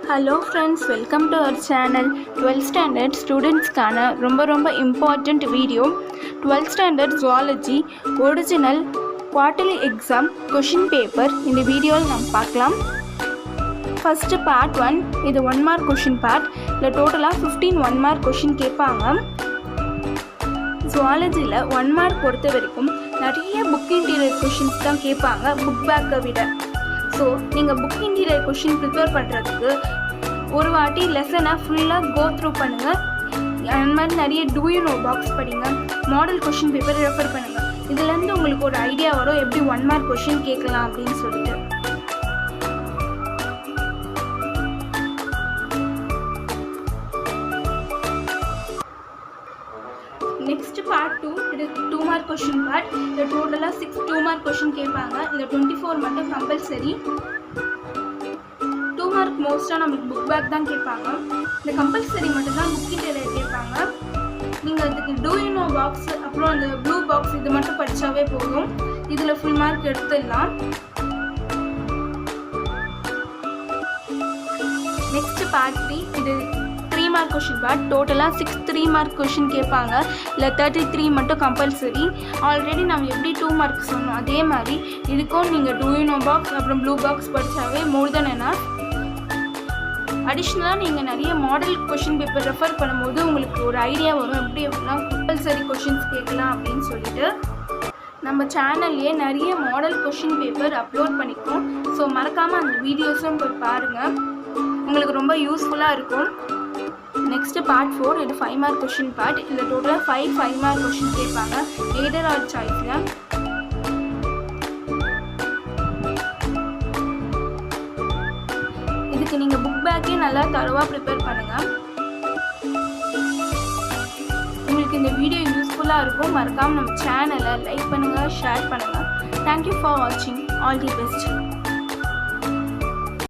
Hello friends, welcome to our channel. 12th standard students கான ரொம்ப important video. 12th standard zoology original quarterly exam question paper இந்த வீடியோவில் நாம் பார்க்கலாம். First part 1 இது 1 mark question part. இதில் டோட்டலாக 15 1 mark question கேட்பாங்க. ஜுவாலஜியில் 1 mark பொறுத்த வரைக்கும் நிறைய புக் இன்டீரியர் கொஷின்ஸ் தான் கேட்பாங்க புக் பேக்கை விட. ஸோ நீங்கள் புக் இன்டீரியர் கொஷின் ப்ரிப்பேர் பண்ணுறதுக்கு ஒரு வாட்டி லெசனை ஃபுல்லாக கோ த்ரூ பண்ணுங்கள். அந்த மாதிரி நிறைய டூ யூ நோ பாக்ஸ் படிங்க, மாடல் கொஷின் பேப்பர் ரெஃபர் பண்ணுங்கள். இதுலேருந்து உங்களுக்கு ஒரு ஐடியா வரும் எப்படி 1 mark கொஷின் கேட்கலாம் அப்படின்னு சொல்லிட்டு. நெக்ஸ்ட் பார்ட் 2 இது 2 mark கொஷின் பார்ட். இந்த டோட்டலாக 6 2 mark கொஷின் கேட்பாங்க. இந்த 24 மட்டும் கம்பல்சரி. 2 mark மோஸ்ட்டாக நம்மளுக்கு புக் பேக் தான் கேட்பாங்க. இந்த கம்பல்சரி மட்டும்தான் புக் இன்டீரியர் கேட்பாங்க. நீங்கள் அதுக்கு டூ யூ நோ பாக்ஸ் அப்புறம் அந்த ப்ளூ பாக்ஸ் இது மட்டும் படித்தாவே போதும். இதில் ஃபுல் மார்க் எடுத்துடலாம். நெக்ஸ்ட் பார்ட் 3 இது 3 mark கொஷின் பார்ட். டோட்டலாக 6 3 mark கொஷின் கேட்பாங்க. இல்லை 33 மட்டும் கம்பல்சரி. ஆல்ரெடி நம்ம எப்படி 2 mark சொன்னோம் அதே மாதிரி இதுக்கும் நீங்கள் டூ யூ நோ பாக்ஸ் அப்புறம் ப்ளூ பாக்ஸ் படித்தாவே மோர் தென் எனாஃப். அடிஷ்னலாக நீங்கள் நிறைய மாடல் கொஷின் பேப்பர் ரெஃபர் பண்ணும்போது உங்களுக்கு ஒரு ஐடியா வரும் எப்படி எப்படிலாம் கம்பல்சரி கொஷின்ஸ் கேட்கலாம் அப்படின்னு சொல்லிட்டு. நம்ம சேனல்லையே நிறைய மாடல் கொஷின் பேப்பர் அப்லோட் பண்ணிக்கோம். ஸோ மறக்காமல் அந்த வீடியோஸும் போய் பாருங்கள், உங்களுக்கு ரொம்ப யூஸ்ஃபுல்லாக இருக்கும். நெக்ஸ்ட்டு பார்ட் 4 இது 5 mark கொஷின் பார்ட். இதில் டோட்டலாக 5 mark கொஷின் கேட்பாங்க எய்தர் ஆர் சாய்ஸில். இதுக்கு நீங்கள் புக் பேக்கே நல்லா தரவாக ப்ரிப்பேர் பண்ணுங்கள். உங்களுக்கு இந்த வீடியோ யூஸ்ஃபுல்லாக இருக்கும். மறக்காமல் நம்ம சேனலை லைக் பண்ணுங்கள், ஷேர் பண்ணுங்கள். தேங்க்யூ ஃபார் வாட்சிங். All the best.